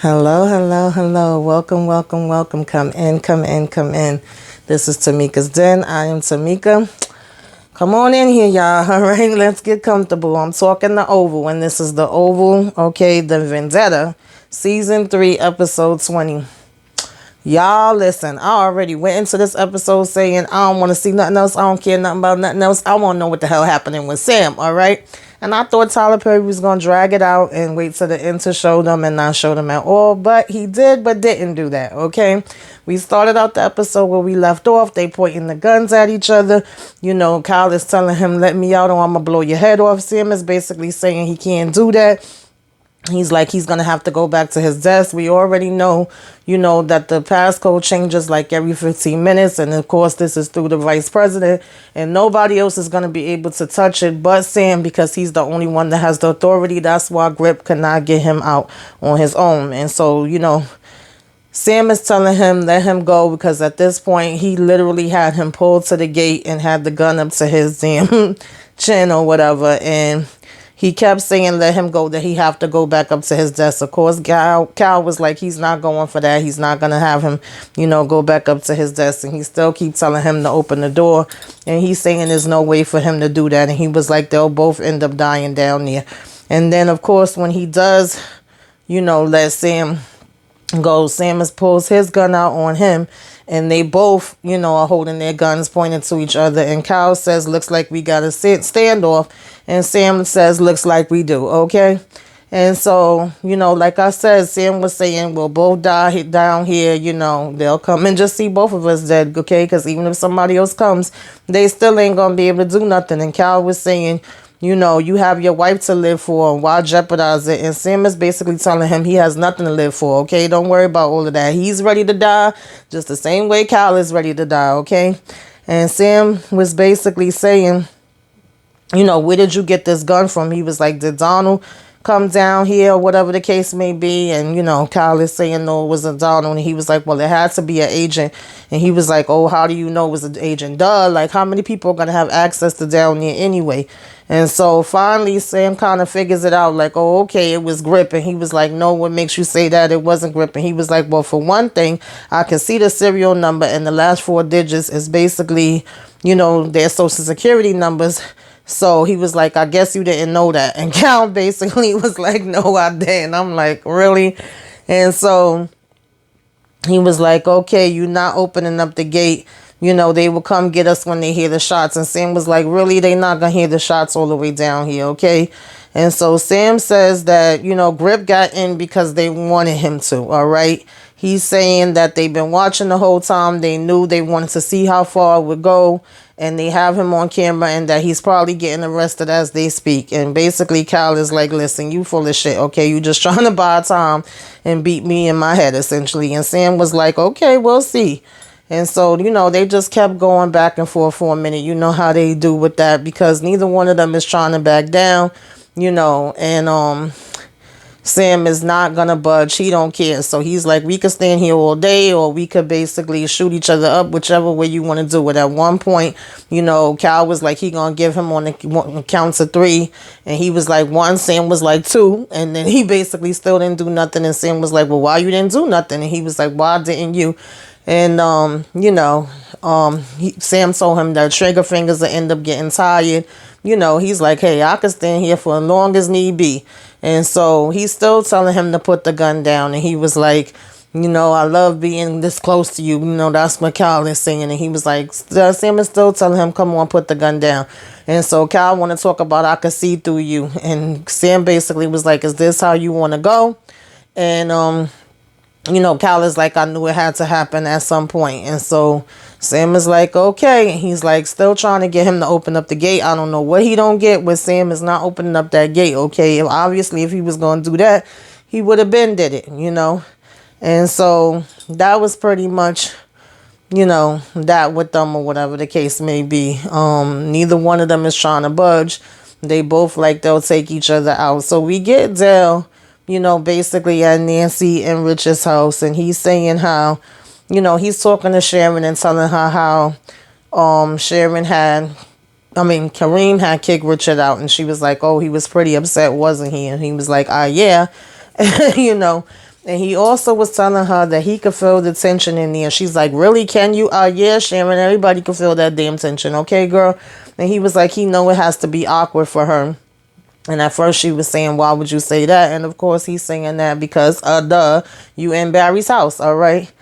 Hello, hello, hello. Welcome, welcome, welcome. Come in, come in, come in. This is Tamika's Den. I am Tamika. Come on in here, y'all. All right, let's get comfortable. I'm talking the Oval, and this is the Oval, okay, the Vendetta, Season 3, Episode 20. Y'all, listen, I already went into this episode saying I don't want to see nothing else. I don't care nothing about nothing else. I want to know what the hell happening with Sam, all right? And I thought Tyler Perry was going to drag it out and wait till the end to show them and not show them at all. But he did, but didn't do that, okay? We started out the episode where we left off. They pointing the guns at each other. You know, Kyle is telling him, let me out or I'm going to blow your head off. Sam is basically saying he can't do that. He's like, he's going to have to go back to his desk. We already know, that the passcode changes like every 15 minutes. And of course, this is through the vice president. And nobody else is going to be able to touch it but Sam because he's the only one that has the authority. That's why Grip cannot get him out on his own. And so, Sam is telling him, let him go because at this point, he literally had him pulled to the gate and had the gun up to his damn chin or whatever. And he kept saying, let him go, that he have to go back up to his desk. Of course, Cal was like, he's not going for that. He's not going to have him, go back up to his desk. And he still keep telling him to open the door. And he's saying there's no way for him to do that. And he was like, they'll both end up dying down there. And then, of course, when he does, let Sam go, Sam pulls his gun out on him. And they both, are holding their guns pointed to each other. And Kyle says, looks like we got a standoff. And Sam says, looks like we do. Okay. And so, like I said, Sam was saying, we'll both die down here. They'll come and just see both of us dead. Okay. Because even if somebody else comes, they still ain't going to be able to do nothing. And Kyle was saying, you have your wife to live for. Why jeopardize it? And Sam is basically telling him he has nothing to live for. Okay, don't worry about all of that. He's ready to die just the same way Kyle is ready to die. Okay, and Sam was basically saying, where did you get this gun from? He was like, did Donald come down here or whatever the case may be? And, Kyle is saying, no, it wasn't Donald. And he was like, well, it had to be an agent. And he was like, oh, how do you know it was an agent? Duh, like how many people are going to have access to down there anyway? And so finally, Sam kind of figures it out like, oh, okay, it was Grip. And he was like, no, what makes you say that it wasn't Grip? And he was like, well, for one thing, I can see the serial number and the last 4 digits is basically, their social security numbers. So he was like, I guess you didn't know that. And Cal basically was like, no, I didn't. I'm like, really? And so he was like, okay, you're not opening up the gate. They will come get us when they hear the shots. And Sam was like, really? They not going to hear the shots all the way down here, okay? And so Sam says that, Grip got in because they wanted him to, all right? He's saying that they've been watching the whole time. They knew they wanted to see how far it would go. And they have him on camera and that he's probably getting arrested as they speak. And basically, Kyle is like, listen, you full of shit, okay? You just trying to buy time and beat me in my head, essentially. And Sam was like, okay, we'll see. And so, they just kept going back and forth for a minute. You know how they do with that because neither one of them is trying to back down, and Sam is not going to budge. He don't care. So he's like, we could stand here all day or we could basically shoot each other up, whichever way you want to do it. At one point, Cal was like, he going to give him on the counts of 3. And he was like 1. Sam was like 2. And then he basically still didn't do nothing. And Sam was like, well, why you didn't do nothing? And he was like, why didn't you? And, Sam told him that trigger fingers will end up getting tired. He's like, hey, I can stand here for as long as need be. And so he's still telling him to put the gun down. And he was like, I love being this close to you. That's what Kyle is saying. And he was like, Sam is still telling him, come on, put the gun down. And so Kyle want to talk about, I can see through you. And Sam basically was like, is this how you want to go? And, Cal is like, I knew it had to happen at some point. And so Sam is like, okay. And he's like, still trying to get him to open up the gate. I don't know what he don't get with Sam is not opening up that gate. Okay. Obviously, if he was going to do that, he would have been did it, And so that was pretty much, that with them or whatever the case may be. Neither one of them is trying to budge. They both like they'll take each other out. So we get Dale, basically at Nancy and Rich's house. And he's saying how, he's talking to Sharon and telling her how Kareem had kicked Richard out. And she was like, oh, he was pretty upset, wasn't he? And he was like, yeah. you know. And he also was telling her that he could feel the tension in there. She's like, really, can you? Yeah, Sharon, everybody can feel that damn tension. Okay, girl. And he was like, he know it has to be awkward for her. And at first she was saying, why would you say that? And of course he's saying that because, duh, you in Barry's house, all right?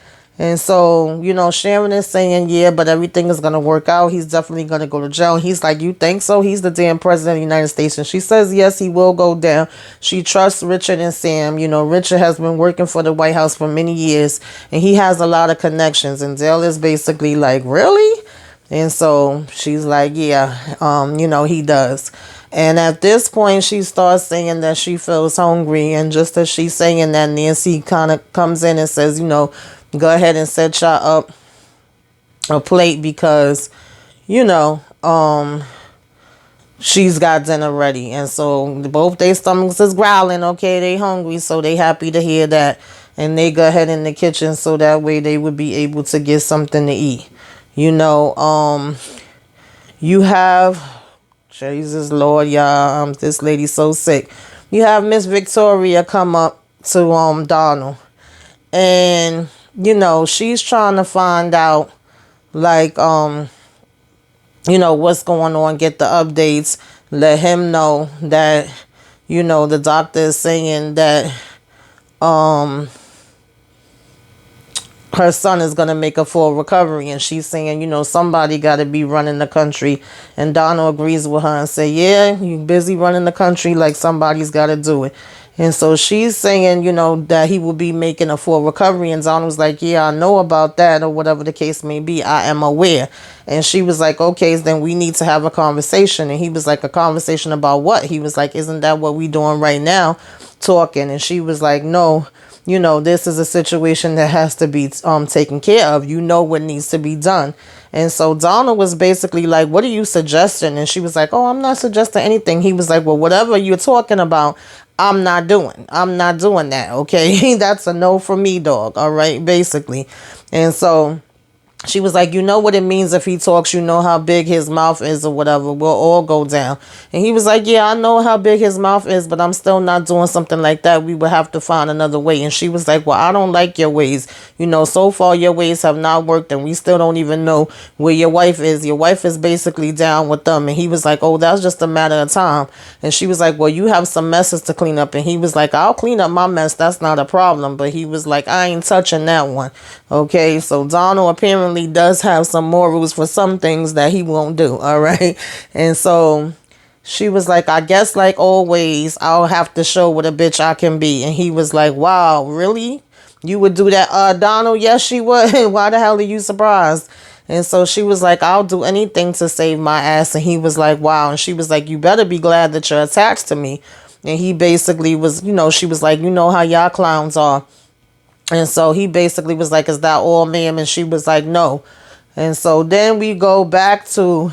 And so, you know, Sharon is saying, yeah, but everything is going to work out. He's definitely going to go to jail. He's like, you think so? He's the damn president of the United States. And she says, yes, he will go down. She trusts Richard and Sam. You know, Richard has been working for the White House for many years, and he has a lot of connections. And Dale is basically like, really? And so she's like, yeah, you know, he does. And at this point, she starts saying that she feels hungry. And just as she's saying that, Nancy kind of comes in and says, you know, go ahead and set y'all up a plate because, you know, she's got dinner ready. And so both their stomachs is growling. Okay, they hungry. So they happy to hear that. And they go ahead in the kitchen so that way they would be able to get something to eat. You know, you have... Jesus Lord, y'all, this lady's so sick. You have Miss Victoria come up to Donald, and you know she's trying to find out, like, you know, what's going on, get the updates, let him know that, you know, the doctor is saying that her son is going to make a full recovery. And she's saying, you know, somebody got to be running the country. And Donald agrees with her and say, yeah, you busy running the country, like somebody's got to do it. And so she's saying, you know, that he will be making a full recovery. And Donald's like, yeah, I know about that, or whatever the case may be. I am aware. And she was like, okay, then we need to have a conversation. And he was like, a conversation about what? He was like, isn't that what we doing right now? Talking. And she was like, no. You know, this is a situation that has to be taken care of. You know what needs to be done. And so Donald was basically like, what are you suggesting? And she was like, oh, I'm not suggesting anything. He was like, well, whatever you're talking about, I'm not doing. I'm not doing that. Okay, that's a no for me, dog. All right, basically. And so she was like, you know what it means if he talks, you know how big his mouth is or whatever. We'll all go down. And he was like, yeah, I know how big his mouth is, but I'm still not doing something like that. We would have to find another way. And she was like, well, I don't like your ways. You know, so far your ways have not worked, and we still don't even know where your wife is. Your wife is basically down with them. And he was like, oh, that's just a matter of time. And she was like, well, you have some messes to clean up. And he was like, I'll clean up my mess. That's not a problem. But he was like, I ain't touching that one. Okay, so Donald apparently does have some morals for some things that he won't do. All right. And so she was like, I guess like always, I'll have to show what a bitch I can be. And he was like, wow, really? You would do that, Donald? Yes, she would. Why the hell are you surprised? And so she was like, I'll do anything to save my ass. And he was like, wow. And she was like, you better be glad that you're attached to me. And he basically was, you know, she was like, you know how y'all clowns are. And so he basically was like, is that all, ma'am? And she was like, no. And so then we go back to,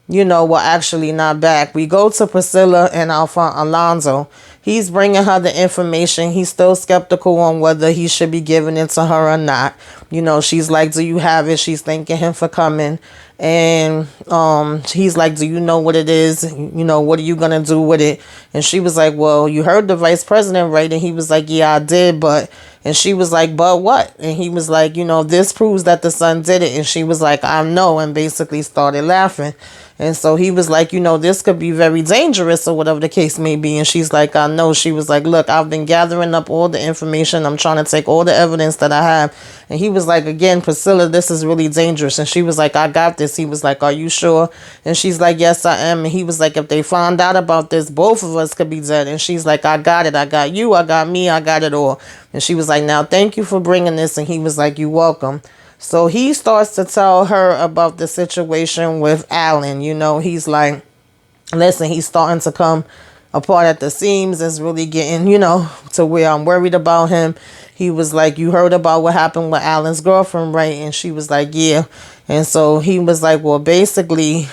you know, well, actually not back. We go to Priscilla and Alonzo. He's bringing her the information. He's still skeptical on whether he should be giving it to her or not. You know, she's like, do you have it? She's thanking him for coming. And he's like, do you know what it is? You know, what are you going to do with it? And she was like, well, you heard the vice president, right? And he was like, yeah, I did. And she was like, but what? And he was like, you know, this proves that the son did it. And she was like, I know. And basically started laughing. And so he was like, you know, this could be very dangerous or whatever the case may be. And she's like, I know. She was like, look, I've been gathering up all the information. I'm trying to take all the evidence that I have. And he was like, again, Priscilla, this is really dangerous. And she was like, I got this. He was like, are you sure? And she's like, yes, I am. And he was like, if they find out about this, both of us could be dead. And she's like, I got it. I got you. I got me. I got it all. And she was like, now, thank you for bringing this. And he was like, you're welcome. So he starts to tell her about the situation with Alan. You know, he's like, listen, he's starting to come apart at the seams. It's really getting, you know, to where I'm worried about him. He was like, you heard about what happened with Alan's girlfriend, right? And she was like, yeah. And so he was like, well, basically,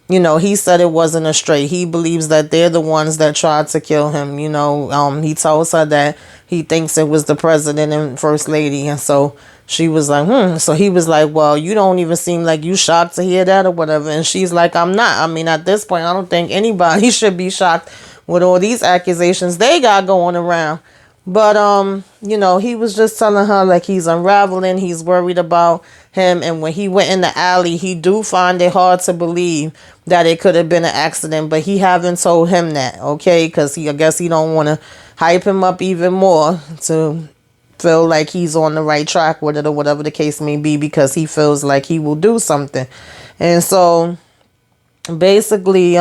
you know, he said it wasn't a straight. He believes that they're the ones that tried to kill him. You know, he tells her that he thinks it was the president and first lady. And so she was like, So he was like, well, you don't even seem like you shocked to hear that or whatever. And she's like, I'm not. I mean, at this point, I don't think anybody should be shocked with all these accusations they got going around. But he was just telling her like he's unraveling, he's worried about him, and when he went in the alley, he do find it hard to believe that it could have been an accident, but he haven't told him that, okay? Because I guess he don't want to hype him up even more to feel like he's on the right track with it or whatever the case may be, because he feels like he will do something. And so basically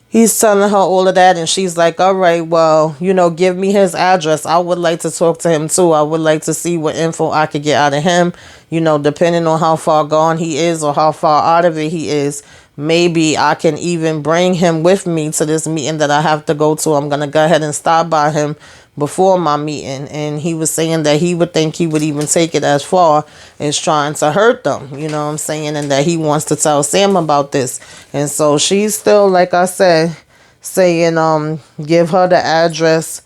he's telling her all of that, and she's like, all right, well, give me his address. I would like to talk to him too. I would like to see what info I could get out of him, depending on how far gone he is or how far out of it he is. Maybe I can even bring him with me to this meeting that I have to go to. I'm going to go ahead and stop by him before my meeting. And he was saying that he would think he would even take it as far as trying to hurt them, you know what I'm saying? And that he wants to tell Sam about this. And so she's still, like I said, saying, give her the address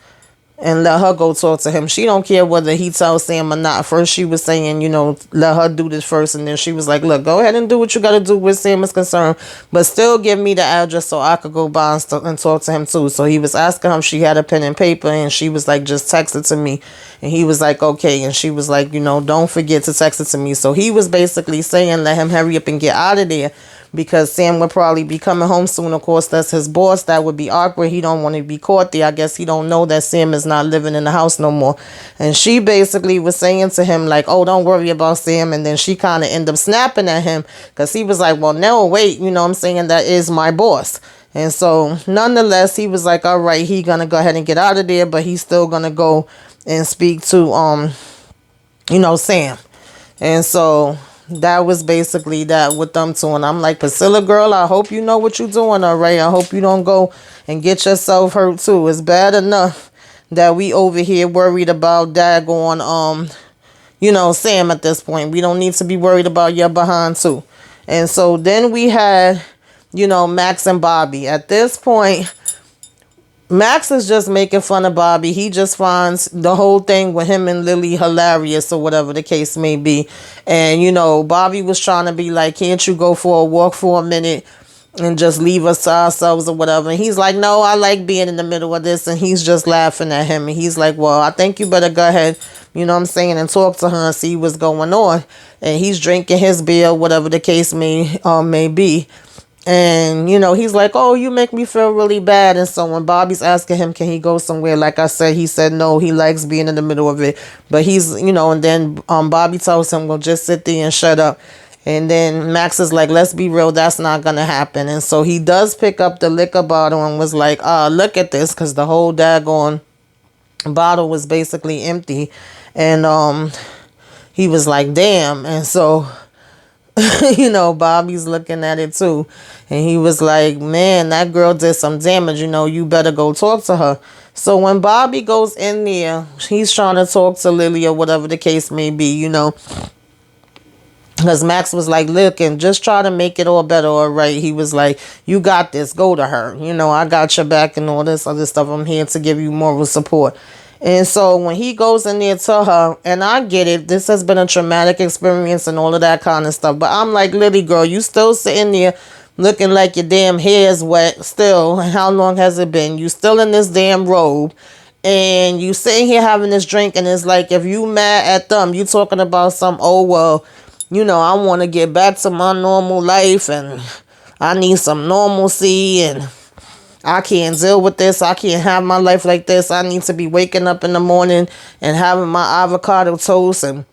and let her go talk to him. She don't care whether he tells Sam or not. First she was saying, let her do this first. And then she was like, look, go ahead and do what you got to do where Sam is concerned. But still give me the address so I could go by and talk to him too. So he was asking him if she had a pen and paper. And she was like, just text it to me. And he was like, okay. And she was like, don't forget to text it to me. So he was basically saying, let him hurry up and get out of there, because Sam would probably be coming home soon. Of course, that's his boss. That would be awkward. He don't want to be caught there. I guess he don't know that Sam is not living in the house no more. And she basically was saying to him like, oh, don't worry about Sam. And then she kind of ended up snapping at him, because he was like, well, no, wait, I'm saying, that is my boss. And so nonetheless, he was like, all right, he gonna go ahead and get out of there, but he's still gonna go and speak to Sam. And so that was basically that with them two. And I'm like, Priscilla, girl, I hope you know what you're doing, all right? I hope you don't go and get yourself hurt too. It's bad enough that we over here worried about daggone Sam at this point. We don't need to be worried about your behind too. And so then we had Max and Bobby. At this point, Max is just making fun of Bobby. He just finds the whole thing with him and Lily hilarious, or whatever the case may be. And, Bobby was trying to be like, can't you go for a walk for a minute and just leave us to ourselves or whatever? And he's like, no, I like being in the middle of this. And he's just laughing at him. And he's like, well, I think you better go ahead, and talk to her and see what's going on. And he's drinking his beer, whatever the case may be. And, he's like, oh, you make me feel really bad. And so when Bobby's asking him, can he go somewhere? Like I said, he said no, he likes being in the middle of it. But he's, and then Bobby tells him, well, just sit there and shut up. And then Max is like, let's be real, that's not going to happen. And so he does pick up the liquor bottle and was like, look at this, because the whole daggone bottle was basically empty. And he was like, damn. And so Bobby's looking at it too. And he was like, man, that girl did some damage. You better go talk to her. So when Bobby goes in there, he's trying to talk to Lily or whatever the case may be, because Max was like, look, and just try to make it all better, all right? He was like, you got this. Go to her. I got your back and all this other stuff. I'm here to give you moral support. And so when he goes in there to her, and I get it, this has been a traumatic experience and all of that kind of stuff. But I'm like, Lily, girl, you still sitting there looking like your damn hair is wet still. How long has it been? You still in this damn robe. And you sitting here having this drink. And it's like, if you mad at them, you talking about some, oh, well, I want to get back to my normal life. And I need some normalcy. And I can't deal with this. I can't have my life like this. I need to be waking up in the morning and having my avocado toast, and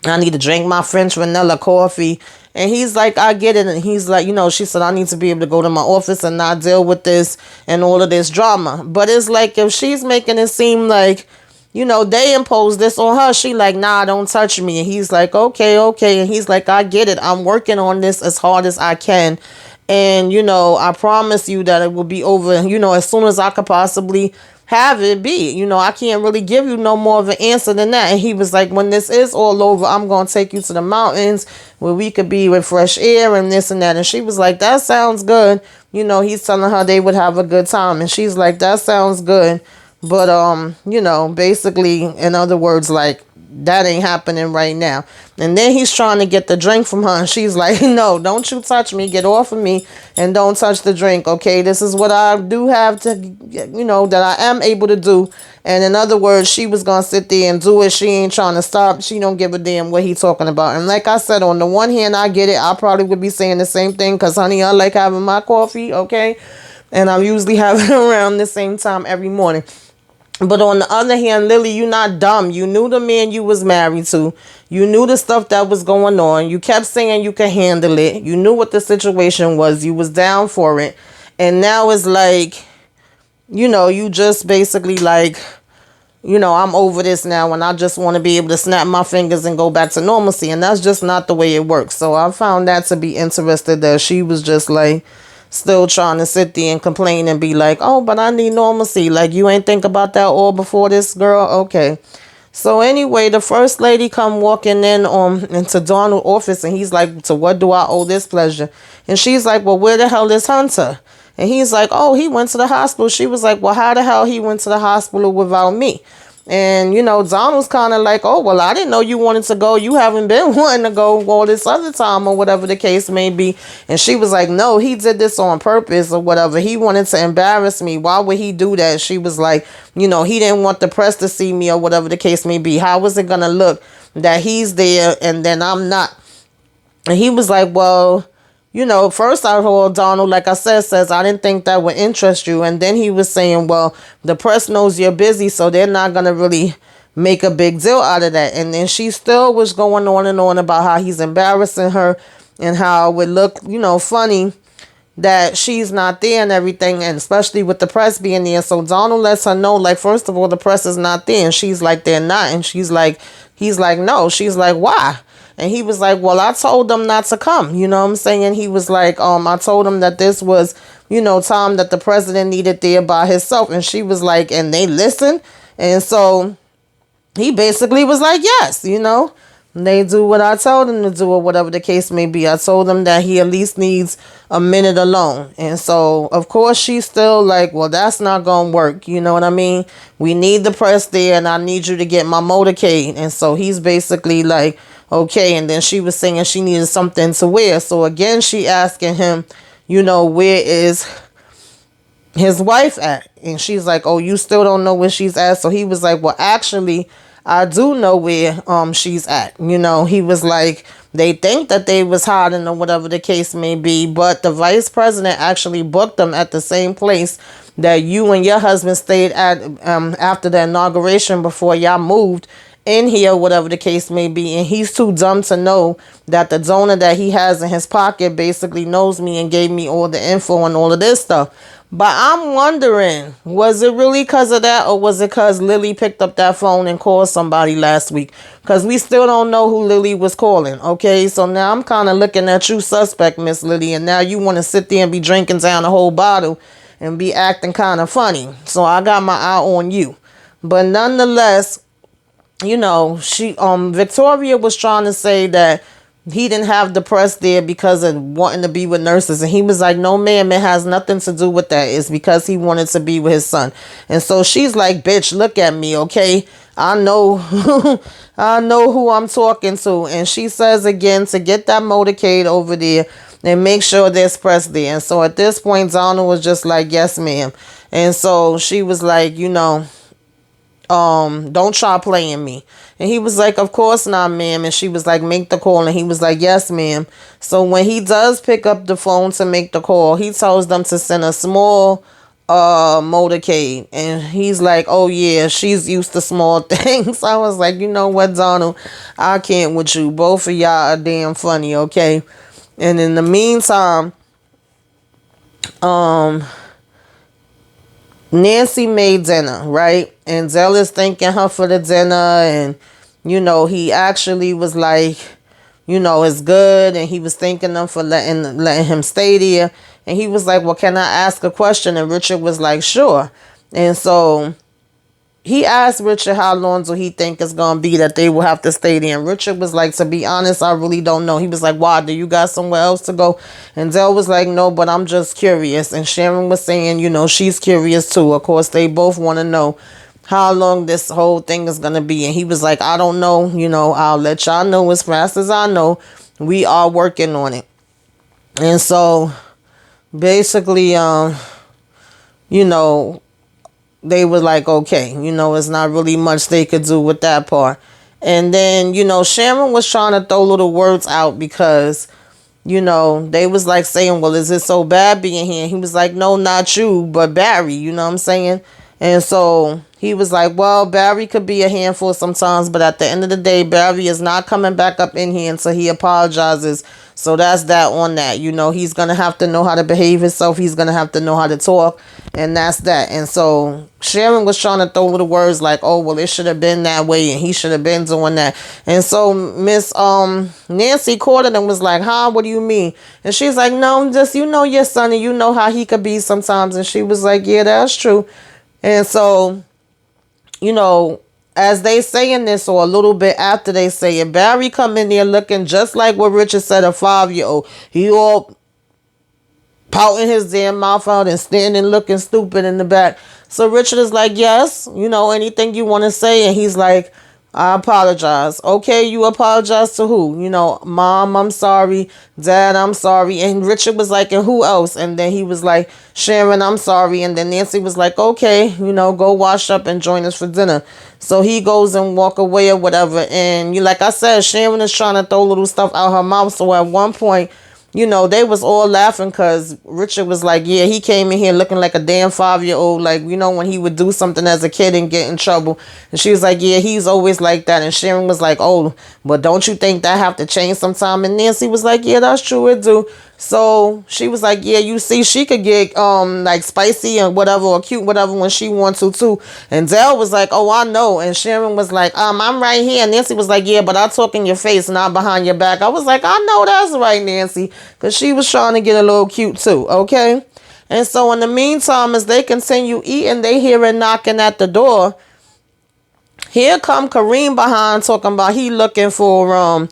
I need to drink my French vanilla coffee. And he's like, I get it. And he's like, she said, I need to be able to go to my office and not deal with this and all of this drama. But it's like, if she's making it seem like, they imposed this on her, she like, nah, don't touch me. And he's like, okay. And he's like, I get it. I'm working on this as hard as I can. And, I promise you that it will be over, as soon as I could possibly have it be. I can't really give you no more of an answer than that. And he was like, when this is all over, I'm going to take you to the mountains where we could be with fresh air and this and that. And she was like, that sounds good. He's telling her they would have a good time. And she's like, that sounds good. But, basically, in other words, like, that ain't happening right now. And then he's trying to get the drink from her. And she's like, no, don't you touch me. Get off of me and don't touch the drink. Okay, this is what I do have to, that I am able to do. And in other words, she was going to sit there and do it. She ain't trying to stop. She don't give a damn what he talking about. And like I said, on the one hand, I get it. I probably would be saying the same thing because, honey, I like having my coffee, okay? And I'm usually having it around the same time every morning. But on the other hand, Lily, you not dumb. You knew the man you was married to. You knew the stuff that was going on. You kept saying you could handle it. You knew what the situation was. You was down for it. And now it's like, you just basically like, I'm over this now and I just want to be able to snap my fingers and go back to normalcy. And that's just not the way it works. So I found that to be interesting that she was just like, still trying to sit there and complain and be like, oh, but I need normalcy. Like, you ain't think about that all before this, girl? Okay. So anyway, the first lady come walking in into Donald's office and he's like, to what do I owe this pleasure? And she's like, well, where the hell is Hunter? And he's like, oh, he went to the hospital. She was like, well, how the hell he went to the hospital without me? And, Donald's kind of like, oh, well, I didn't know you wanted to go. You haven't been wanting to go all this other time or whatever the case may be. And she was like, no, he did this on purpose or whatever. He wanted to embarrass me. Why would he do that? She was like, he didn't want the press to see me or whatever the case may be. How was it going to look that he's there and then I'm not? And he was like, well, first I heard Donald, like I says, I didn't think that would interest you. And then he was saying, well, the press knows you're busy, so they're not going to really make a big deal out of that. And then she still was going on and on about how he's embarrassing her and how it would look, funny that she's not there and everything. And especially with the press being there. So Donald lets her know, like, first of all, the press is not there. And she's like, they're not. And he's like, no. She's like, why? And he was like, well, I told them not to come. You know what I'm saying? He was like, I told them that this was, time that the president needed there by himself. And she was like, and they listened. And so he basically was like, yes, they do what I told them to do or whatever the case may be. I told them that he at least needs a minute alone. And so, of course, she's still like, well, that's not going to work. You know what I mean? We need the press there and I need you to get my motorcade. And so he's basically like, okay. And then she was saying she needed something to wear. So again, she asking him, where is his wife at? And she's like, oh, you still don't know where she's at? So he was like, well, actually, I do know where she's at. He was like, they think that they was hiding or whatever the case may be, but the vice president actually booked them at the same place that you and your husband stayed at after the inauguration before y'all moved in here, whatever the case may be. And he's too dumb to know that the donor that he has in his pocket basically knows me and gave me all the info and all of this stuff. But I'm wondering, was it really because of that, or was it because Lily picked up that phone and called somebody last week? Because we still don't know who Lily was calling, okay? So now I'm kind of looking at you suspect, Miss Lily, and now you want to sit there and be drinking down the whole bottle and be acting kind of funny. So I got my eye on you. But nonetheless, she Victoria was trying to say that he didn't have the press there because of wanting to be with nurses. And he was like, no, ma'am, it has nothing to do with that. It's because he wanted to be with his son. And so she's like, bitch, look at me, okay? I know I know who I'm talking to. And she says again to get that motorcade over there and make sure there's press there. And so at this point, Donald was just like, yes, ma'am. And so she was like, don't try playing me. And he was like, of course not, ma'am. And she was like, make the call. And he was like, yes, ma'am. So when he does pick up the phone to make the call, he tells them to send a small motorcade. And he's like, oh yeah, she's used to small things. I was like, you know what, Donald, I can't with you. Both of y'all are damn funny, okay? And in the meantime, Nancy made dinner, right? And Zell is thanking her for the dinner. And, he actually was like, it's good. And he was thanking them for letting him stay there. And he was like, well, can I ask a question? And Richard was like, sure. And so he asked Richard how long do he think it's going to be that they will have to stay there. And Richard was like, to be honest, I really don't know. He was like, why? Do you got somewhere else to go? And Dell was like, no, but I'm just curious. And Sharon was saying, she's curious too. Of course, they both want to know how long this whole thing is gonna be. And he was like, I don't know, I'll let y'all know as fast as I know. We are working on it. And so basically, they were like, okay, it's not really much they could do with that part. And then, Sharon was trying to throw little words out because, they was like saying, well, is it so bad being here? And he was like, no, not you, but Barry, you know what I'm saying? And so he was like, well, Barry could be a handful sometimes, but at the end of the day, Barry is not coming back up in here until he apologizes. So that's that on that. He's going to have to know how to behave himself. He's going to have to know how to talk. And that's that. And so Sharon was trying to throw little words like, oh, well, it should have been that way. And he should have been doing that. And so Miss Nancy caught it and was like, huh, what do you mean? And she's like, no, just, your son and you know how he could be sometimes. And she was like, yeah, that's true. And so, as they saying this or a little bit after they say it, Barry come in there looking just like what Richard said, a 5-year-old. He all pouting his damn mouth out and standing looking stupid in the back. So Richard is like, yes, anything you want to say. And he's like, I apologize. Okay, you apologize to who? Mom, I'm sorry. Dad, I'm sorry. And Richard was like, and who else? And then he was like, Sharon, I'm sorry. And then Nancy was like, okay, go wash up and join us for dinner. So he goes and walk away or whatever. And like I said, Sharon is trying to throw little stuff out her mouth. So at one point, they was all laughing because Richard was like, yeah, he came in here looking like a damn 5-year-old. Like, when he would do something as a kid and get in trouble. And she was like, yeah, he's always like that. And Sharon was like, oh, but don't you think that have to change sometime? And Nancy was like, yeah, that's true, it do. So she was like, yeah, you see, she could get like spicy and whatever or cute whatever when she wants to too. And Dale was like, oh, I know. And Sharon was like, I'm right here. And Nancy was like, yeah, but I talk in your face, not behind your back. I was like, I know that's right, Nancy, because she was trying to get a little cute too. Okay. And so in the meantime, as they continue eating, they hear it knocking at the door. Here come Kareem behind talking about he looking for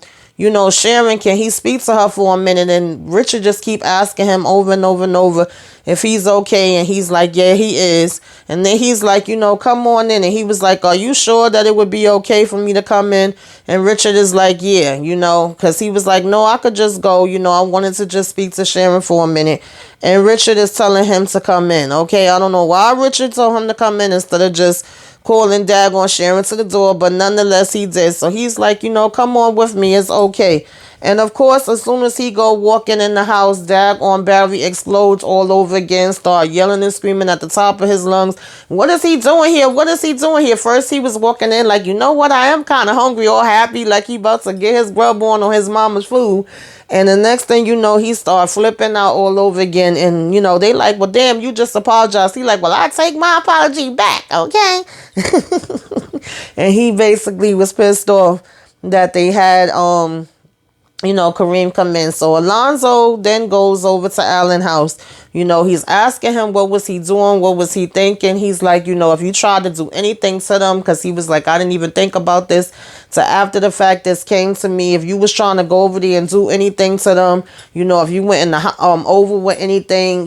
Sharon, can he speak to her for a minute? And Richard just keep asking him over and over and over if he's okay. And he's like, yeah, he is. And then he's like, come on in. And he was like, are you sure that it would be okay for me to come in? And Richard is like, yeah, because he was like, no, I could just go. I wanted to just speak to Sharon for a minute. And Richard is telling him to come in. Okay, I don't know why Richard told him to come in instead of just calling daggone Sharon to the door, but nonetheless he did. So he's like, come on with me, it's okay. And of course, as soon as he go walking in the house, daggone Barry explodes all over again, start yelling and screaming at the top of his lungs. What is he doing here? What is he doing here? First he was walking in like, you know what, I am kind of hungry, all happy, like he about to get his grub on his mama's food. And the next thing you know, he start flipping out all over again. And, they like, well, damn, you just apologized. He like, well, I take my apology back, okay? And he basically was pissed off that they had, Kareem come in. So Alonzo then goes over to Allen's house. He's asking him, what was he doing? What was he thinking? He's like, if you tried to do anything to them, because he was like, I didn't even think about this. So after the fact, this came to me. If you was trying to go over there and do anything to them, if you went in the over with anything,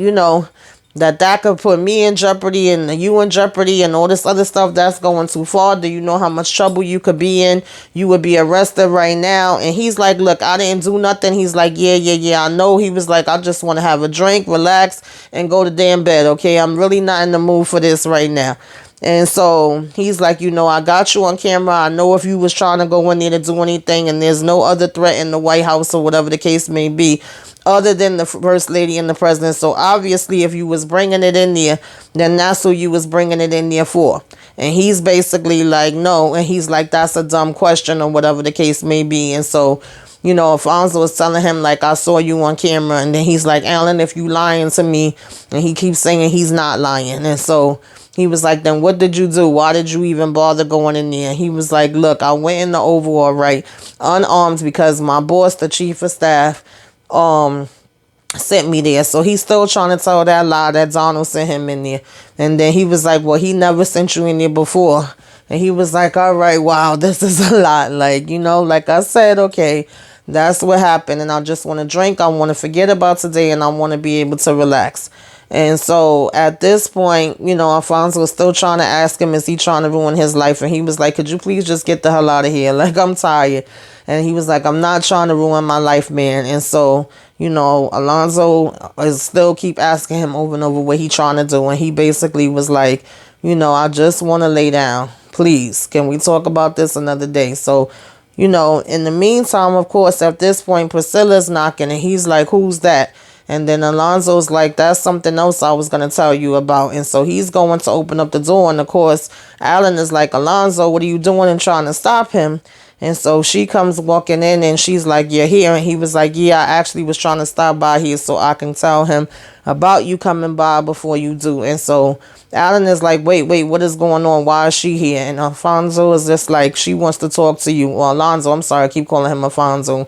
that could put me in jeopardy and you in jeopardy and all this other stuff, that's going too far. Do you know how much trouble you could be in? You would be arrested right now. And he's like, look, I didn't do nothing. He's like, yeah, I know. He was like, I just want to have a drink, relax, and go to damn bed, okay? I'm really not in the mood for this right now. And so he's like, I got you on camera. I know if you was trying to go in there to do anything, and there's no other threat in the White House or whatever the case may be, other than the first lady and the president. So obviously, if you was bringing it in there, then that's who you was bringing it in there for. And he's basically like, no. And he's like, that's a dumb question or whatever the case may be. And so, Alfonso was telling him, like, I saw you on camera. And then he's like, Alan, if you lying to me. And he keeps saying he's not lying. And so he was like, then what did you do? Why did you even bother going in there? He was like, look, I went in the Oval, all right, unarmed, because my boss, the chief of staff, sent me there. So he's still trying to tell that lie that Donald sent him in there. And then he was like, well, he never sent you in there before. And he was like, all right, wow, this is a lot. Like, like I said, okay, that's what happened. And I just want to drink. I want to forget about today, and I want to be able to relax. And so at this point, Alfonso was still trying to ask him, is he trying to ruin his life? And he was like, could you please just get the hell out of here? Like, I'm tired. And he was like, I'm not trying to ruin my life, man. And so, Alonzo is still keep asking him over and over what he trying to do. And he basically was like, I just want to lay down. Please, can we talk about this another day? So, in the meantime, of course, at this point, Priscilla's knocking and he's like, who's that? And then Alonzo's like, that's something else I was going to tell you about. And so he's going to open up the door. And of course, Alan is like, Alonzo, what are you doing and trying to stop him? And so she comes walking in and she's like, you're here. And he was like, yeah, I actually was trying to stop by here so I can tell him about you coming by before you do. And so Alan is like, wait, what is going on? Why is she here? And Alfonso is just like, she wants to talk to you. Or Alonzo, I'm sorry, I keep calling him Alfonso.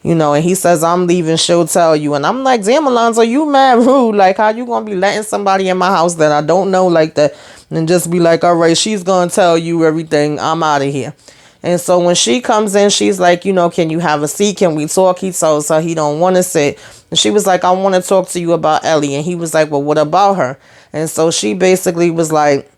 And he says, I'm leaving, she'll tell you. And I'm like, damn, Alonzo, you mad rude. Like, how you going to be letting somebody in my house that I don't know like that and just be like, all right, she's going to tell you everything. I'm out of here. And so when she comes in, she's like, can you have a seat? Can we talk? He tells her he don't want to sit. And she was like, I want to talk to you about Ellie. And he was like, well, what about her? And so she basically was like,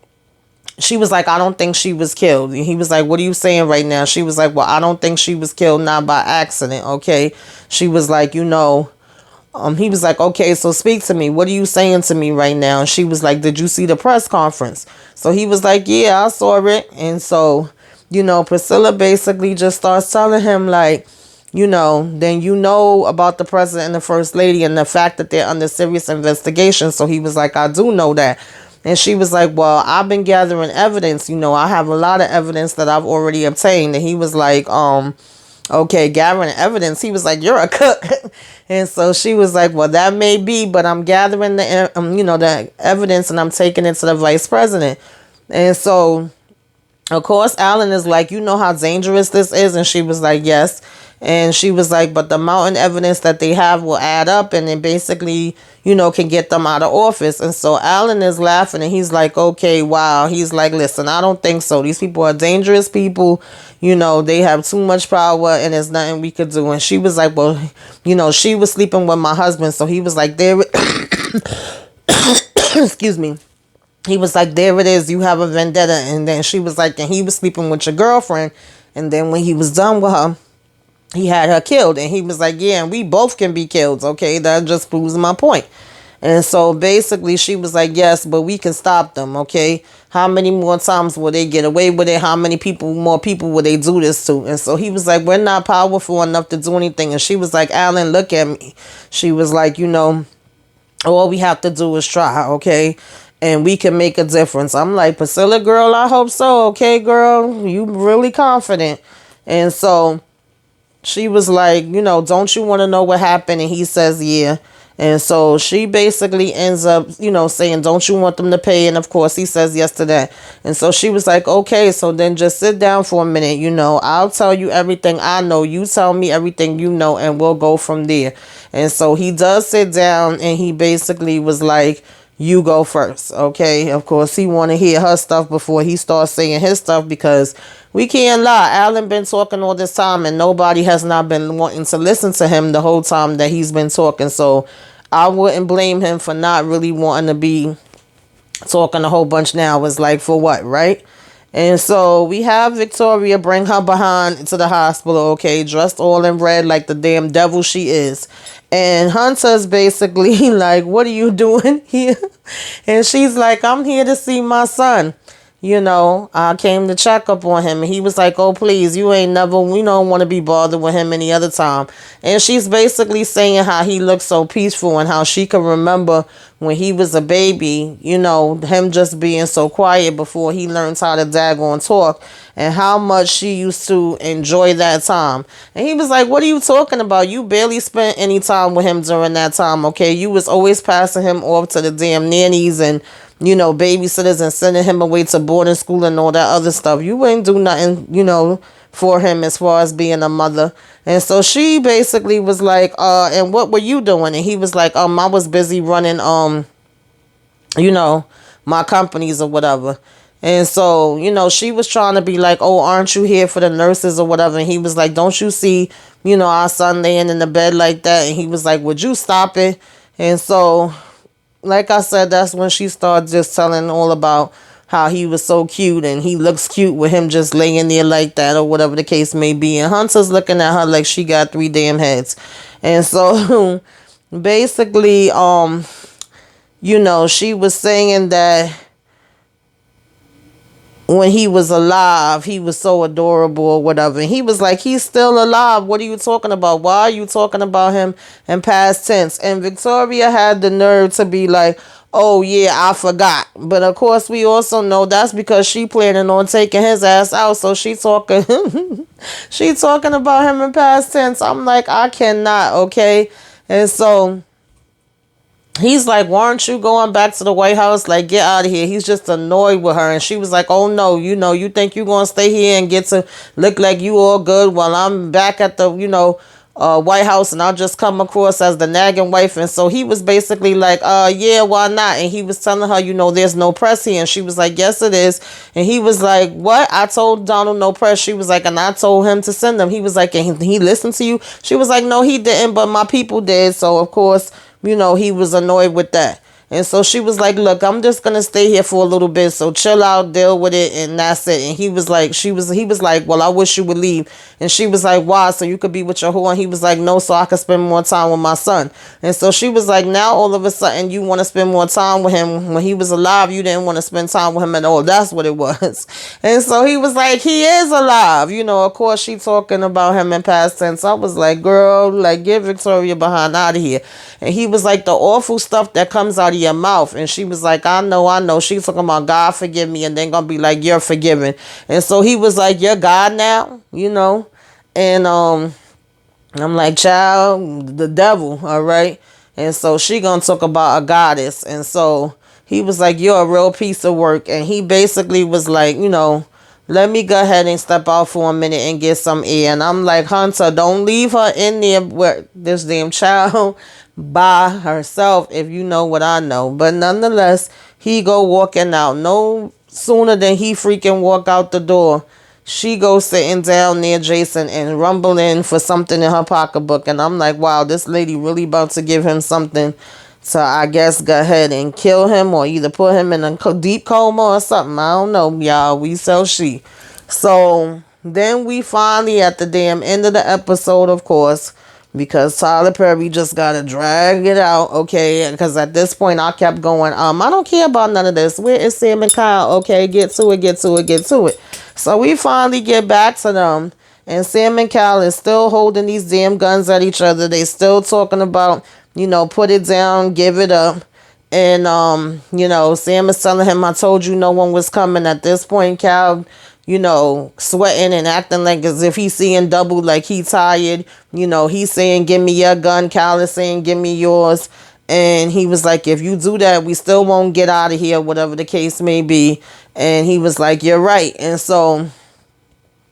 I don't think she was killed. And he was like, what are you saying right now? She was like, well, I don't think she was killed, not by accident. Okay. She was like, he was like, okay, so speak to me. What are you saying to me right now? And she was like, did you see the press conference? So he was like, yeah, I saw it. And so, Priscilla basically just starts telling him like, then about the president and the first lady and the fact that they're under serious investigation. So he was like, I do know that. And she was like, well, I've been gathering evidence. I have a lot of evidence that I've already obtained. And he was like, okay, gathering evidence. He was like, you're a cook. And so she was like, well, that may be, but I'm gathering the evidence and I'm taking it to the vice president. And so, of course, Alan is like, you know how dangerous this is? And she was like, yes. And she was like, but the mountain evidence that they have will add up and it basically, can get them out of office. And so Alan is laughing and he's like, okay, wow. He's like, listen, I don't think so. These people are dangerous people. They have too much power and there's nothing we could do. And she was like, well, she was sleeping with my husband. So he was like, there, excuse me. He was like, there it is. You have a vendetta. And then she was like, and he was sleeping with your girlfriend. And then when he was done with her, he had her killed. And he was like, yeah, and we both can be killed. Okay, that just proves my point. And so basically she was like, yes, but we can stop them. Okay, how many more times will they get away with it? How many more people will they do this to? And so he was like, we're not powerful enough to do anything. And she was like, Alan, look at me. She was like, all we have to do is try. Okay. And we can make a difference. I'm like, Priscilla, girl, I hope so. Okay, girl, you really confident. And so she was like, don't you want to know what happened? And he says, yeah. And so she basically ends up, saying, don't you want them to pay? And of course, he says yes to that. And so she was like, okay, so then just sit down for a minute. I'll tell you everything I know. You tell me everything you know, and we'll go from there. And so he does sit down and he basically was like, you go first. Okay. Of course, he want to hear her stuff before he starts saying his stuff because we can't lie. Alan been talking all this time and nobody has not been wanting to listen to him the whole time that he's been talking. So I wouldn't blame him for not really wanting to be talking a whole bunch now. It's like, for what, right? And so we have Victoria bring her behind to the hospital, okay, dressed all in red like the damn devil she is. And Hunter's basically like, what are you doing here? And she's like, I'm here to see my son. I came to check up on him. And he was like, oh, please, we don't want to be bothered with him any other time. And she's basically saying how he looks so peaceful and how she can remember when he was a baby, him just being so quiet before he learns how to daggone talk and how much she used to enjoy that time. And he was like, what are you talking about? You barely spent any time with him during that time, okay? You was always passing him off to the damn nannies and babysitters and sending him away to boarding school and all that other stuff. You ain't do nothing, for him as far as being a mother. And so she basically was like, and what were you doing? And he was like, I was busy running, my companies or whatever. And so, she was trying to be like, oh, aren't you here for the nurses or whatever? And he was like, don't you see, our son laying in the bed like that? And he was like, would you stop it? And so like I said, that's when she started just telling all about how he was so cute and he looks cute with him just laying there like that or whatever the case may be. And Hunter's looking at her like she got 3 damn heads. And so basically, she was saying that when he was alive, he was so adorable or whatever. And he was like, he's still alive. What are you talking about? Why are you talking about him in past tense? And Victoria had the nerve to be like, oh yeah, I forgot. But of course, we also know that's because she planning on taking his ass out. So she talking, she talking about him in past tense. I'm like, I cannot, okay? And so he's like, why aren't you going back to the White House? Like, get out of here. He's just annoyed with her. And she was like, oh no, you think you're going to stay here and get to look like you all good while I'm back at the, White House, and I'll just come across as the nagging wife. And so he was basically like, yeah, why not? And he was telling her, there's no press here. And she was like, yes, it is. And he was like, what? I told Donald no press. She was like, and I told him to send them. He was like, and he listened to you? She was like, no, he didn't, but my people did. So of course, he was annoyed with that. And so she was like, look, I'm just going to stay here for a little bit. So chill out, deal with it. And that's it. And he was like, he was like, well, I wish you would leave. And she was like, why? So you could be with your whore? And he was like, no, so I could spend more time with my son. And so she was like, now all of a sudden you want to spend more time with him. When he was alive, you didn't want to spend time with him at all. That's what it was. And so he was like, he is alive. Of course she talking about him in past tense. I was like, girl, like, get Victoria behind out of here. And he was like, the awful stuff that comes out of your mouth. And she was like, I know. She's talking about God forgive me, and then gonna be like, you're forgiven. And so he was like, you're God now, And I'm like, child, the devil, all right. And so she gonna talk about a goddess. And so he was like, you're a real piece of work. And he basically was like, let me go ahead and step out for a minute and get some air. And I'm like, Hunter, don't leave her in there with this damn child by herself, if you know what I know. But nonetheless, he go walking out. No sooner than he freaking walk out the door, she goes sitting down near Jason and rumbling for something in her pocketbook. And I'm like, wow, this lady really about to give him something to, I guess, go ahead and kill him or either put him in a deep coma or something. I don't know, y'all. We shall see. So then we finally at the damn end of the episode, of course, because Tyler Perry just gotta drag it out, okay? Because at this point I kept going, I don't care about none of this. Where is Sam and Kyle? Okay, get to it. So we finally get back to them, and Sam and Kyle is still holding these damn guns at each other. They still talking about, put it down, give it up. And Sam is telling him, I told you no one was coming. At this point, Kyle, sweating and acting like as if he's seeing double, like he tired. He's saying, give me your gun. Kyle is saying, give me yours. And he was like, if you do that, we still won't get out of here, whatever the case may be. And he was like, you're right. And so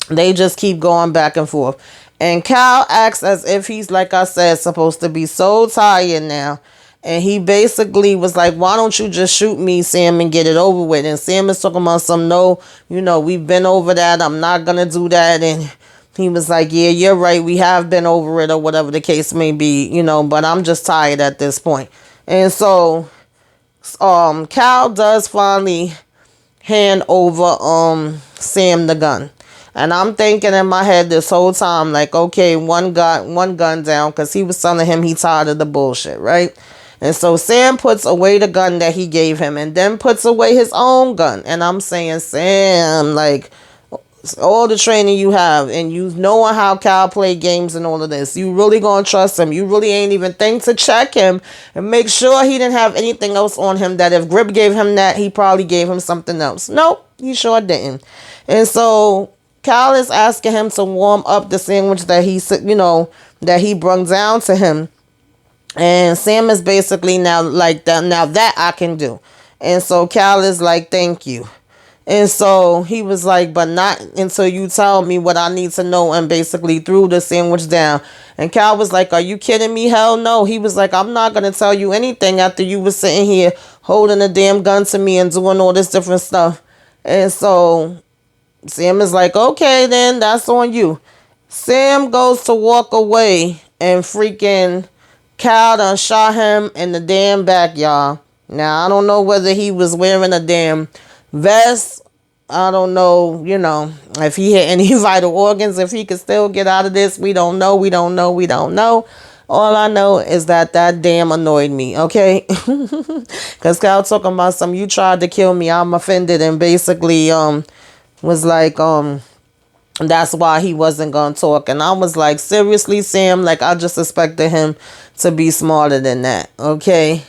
they just keep going back and forth. And Kyle acts as if he's, like I said, supposed to be so tired now. And he basically was like, why don't you just shoot me, Sam, and get it over with? And Sam is talking about some, no, we've been over that. I'm not going to do that. And he was like, yeah, you're right. We have been over it or whatever the case may be, but I'm just tired at this point. And so Cal does finally hand over Sam the gun. And I'm thinking in my head this whole time, like, okay, one gun down, because he was telling him he tired of the bullshit, right? And so Sam puts away the gun that he gave him and then puts away his own gun. And I'm saying, Sam, like, all the training you have and you knowing how Cal play games and all of this, you really gonna trust him? You really ain't even think to check him and make sure he didn't have anything else on him, that if Grip gave him that, he probably gave him something else. Nope, he sure didn't. And so Cal is asking him to warm up the sandwich that he brought down to him. And Sam is basically now like, now that I can do. And so Cal is like, thank you. And so he was like, but not until you tell me what I need to know, and basically threw the sandwich down. And Cal was like, are you kidding me? Hell no. He was like, I'm not going to tell you anything after you was sitting here holding a damn gun to me and doing all this different stuff. And so Sam is like, okay, then that's on you. Sam goes to walk away and freaking Cal done shot him in the damn back, y'all. Now, I don't know whether he was wearing a damn vest. I don't know, if he had any vital organs, if he could still get out of this. We don't know. We don't know. We don't know. All I know is that damn annoyed me, okay? Because Cal talking about some, you tried to kill me, I'm offended, and basically was like, that's why he wasn't gonna talk. And I was like, seriously, Sam? Like, I just expected him to be smarter than that, okay?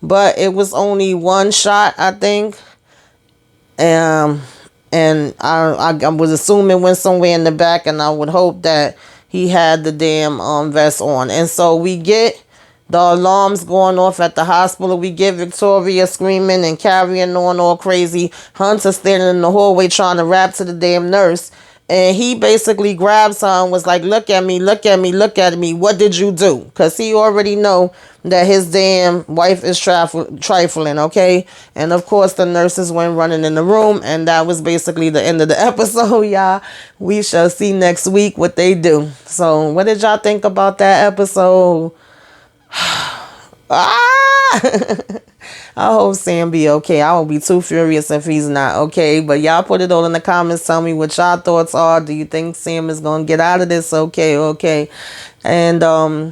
But it was only one shot, I think. And I was assuming it went somewhere in the back, and I would hope that he had the damn vest on. And so we get the alarms going off at the hospital. We get Victoria screaming and carrying on all crazy. Hunter standing in the hallway trying to rap to the damn nurse. And he basically grabs her and was like, look at me, look at me, look at me. What did you do? Because he already know that his damn wife is trifling, okay? And of course, the nurses went running in the room. And that was basically the end of the episode, y'all. We shall see next week what they do. So what did y'all think about that episode? I hope Sam be okay. I will be too furious if he's not okay. But y'all put it all in the comments. Tell me what y'all thoughts are. Do you think Sam is gonna get out of this? Okay. And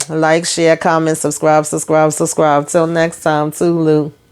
like, share, comment, subscribe. Till next time, toodaloo.